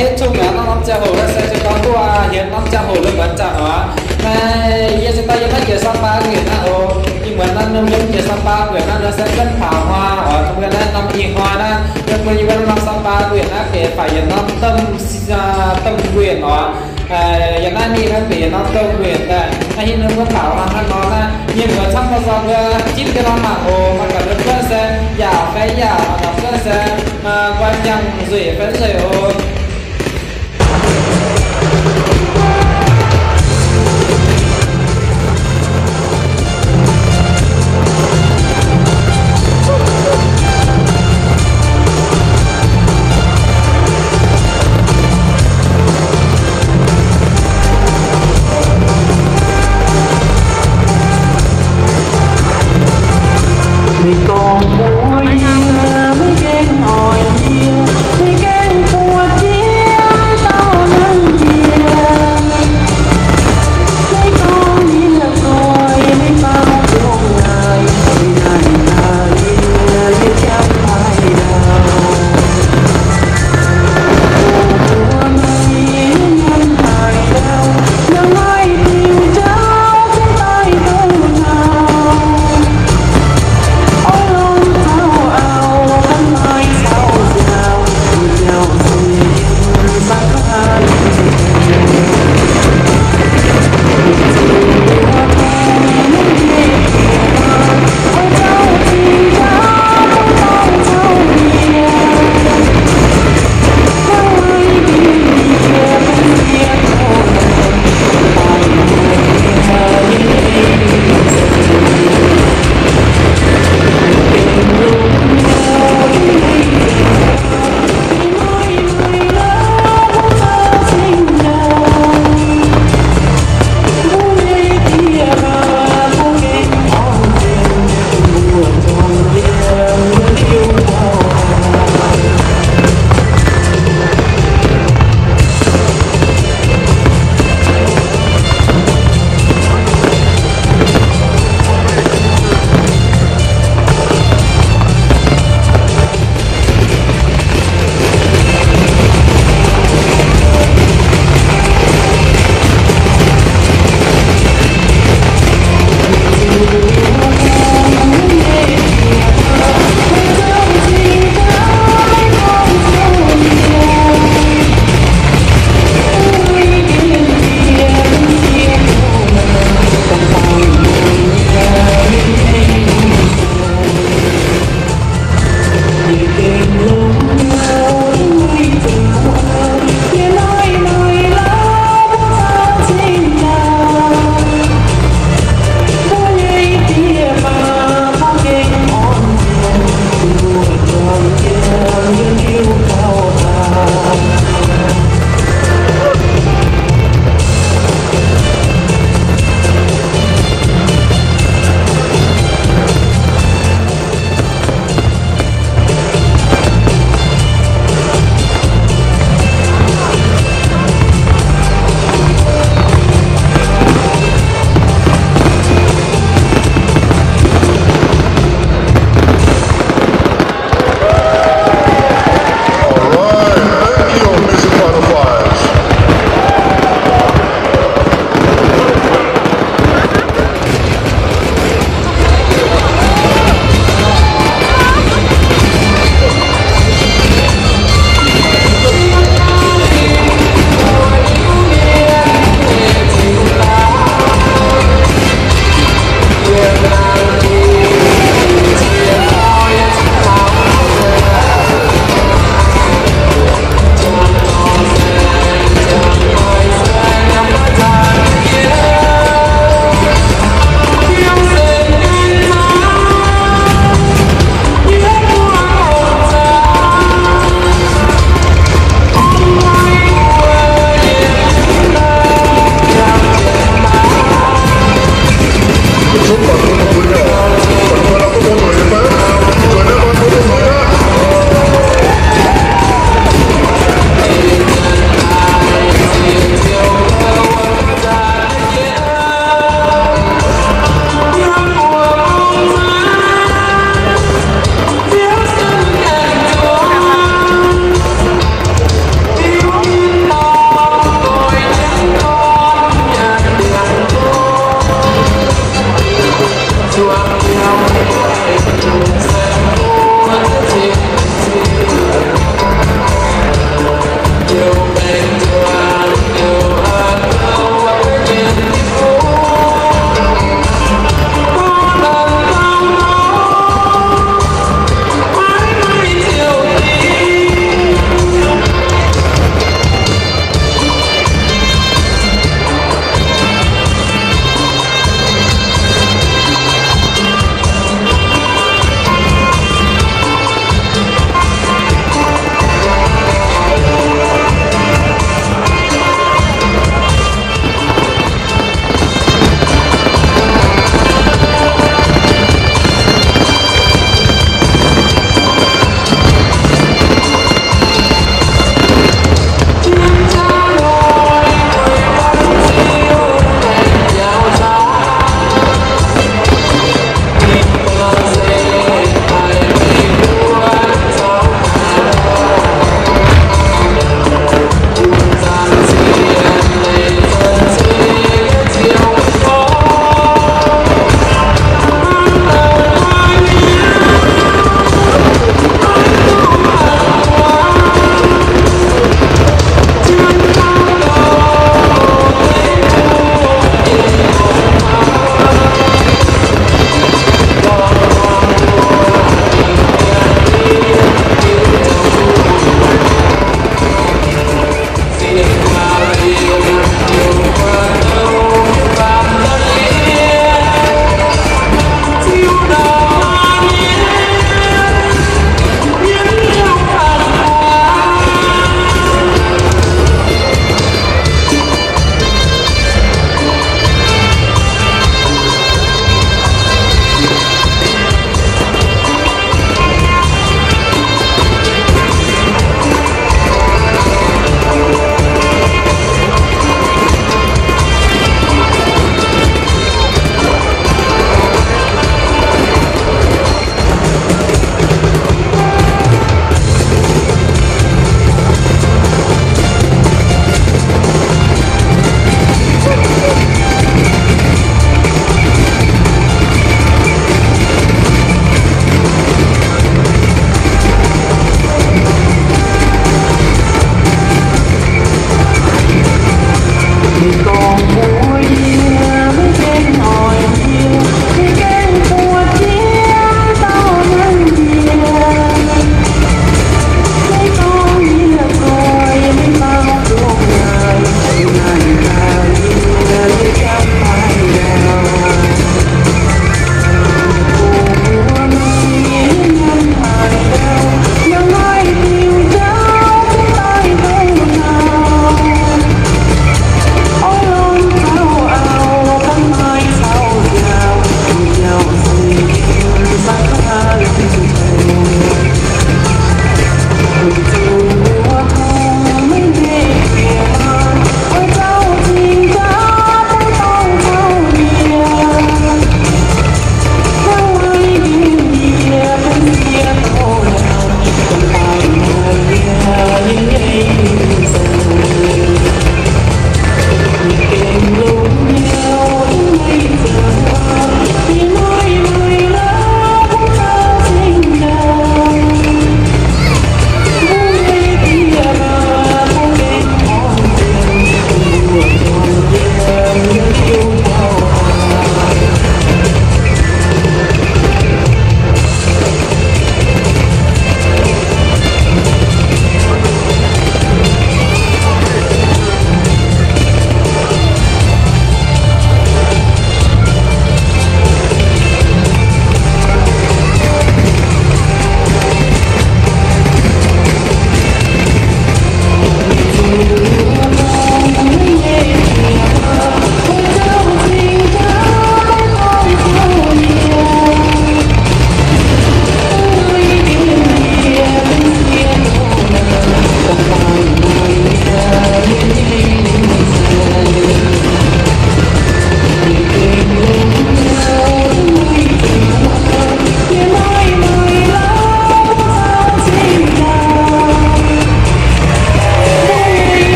hết chung là nó năm chào hồ nó sẽ cho con qua hiện năm chào hồ luôn vẫn chào nó này giờ chúng ta giờ thấy kiểu Sapa huyện nó nhưng mà nó những kiểu Sapa huyện nó sẽ cất pháo hoa ở trong huyện năm yên hoa đó nhưng mà như vậy năm Sapa huyện nó kể phải hiện năm tâm huyện nó hiện nay đi nó kể năm tâm huyện đây hay nó có pháo hoa nó là nhưng mà chắc nó do chín cái năm mà hồ mà cả nước sẽ giàu cái giàu mà nó sẽ quan trọng dễ phải dễ ô vì còn vui mới ghen hồi chia thì ghen vui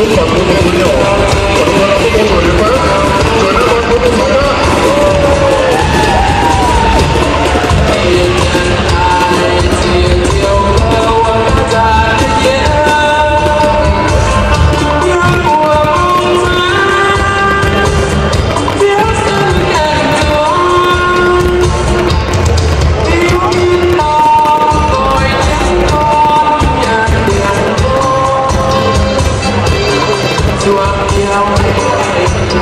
Hãy subscribe cho kênh Ghiền Mì Gõ để không bỏ lỡ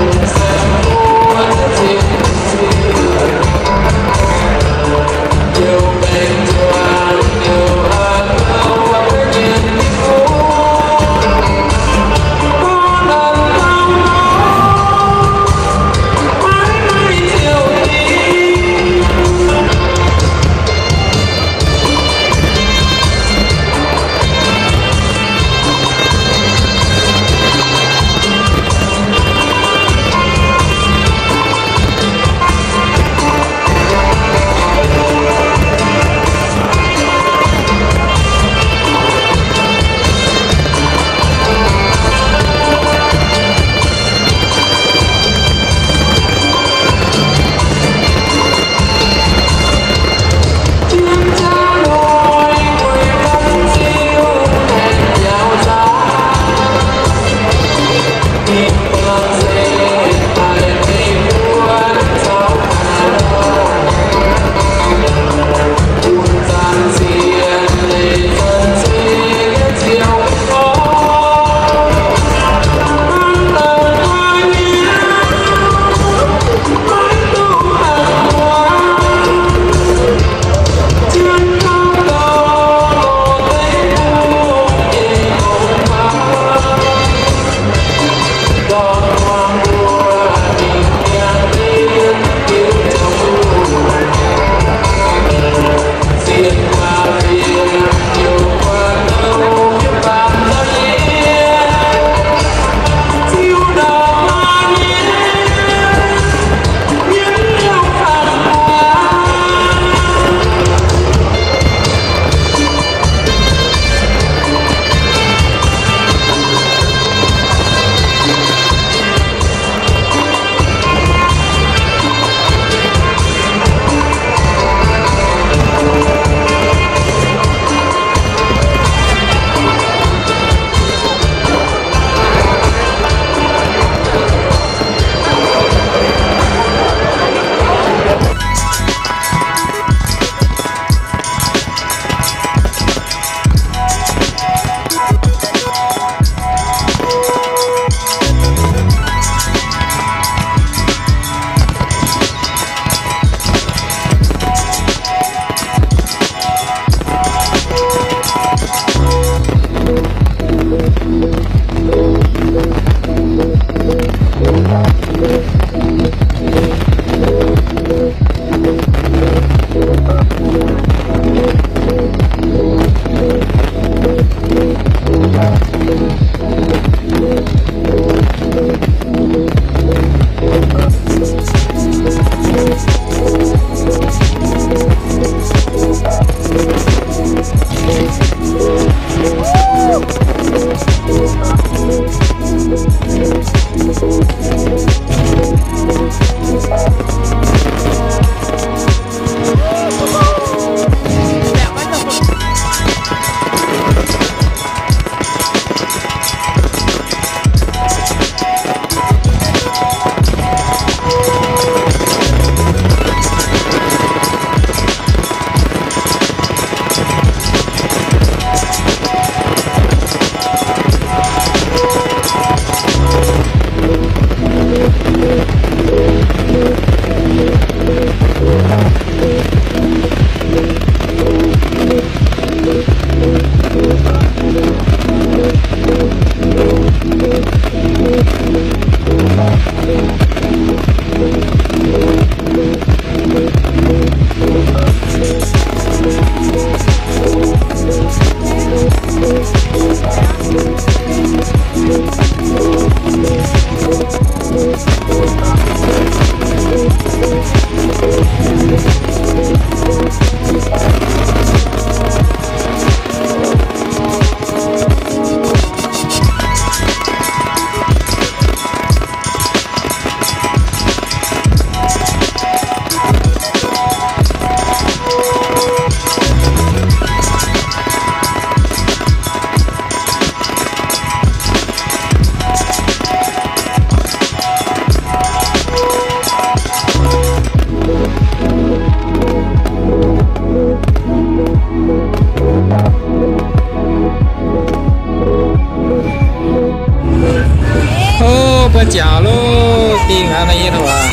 bữa chào luôn tìm ở đây thôi à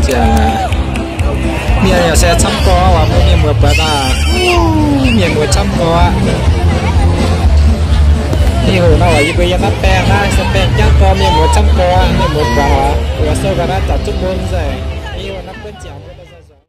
chào bây giờ sẽ chăm có và mua nhiều một bữa ta nhiều một trăm có thì hồi nào vậy bây giờ nó bèn ra sẽ bèn chắc có nhiều một trăm có nhiều một quả và sau đó đã chặt chút bốn rồi thì nó bên chào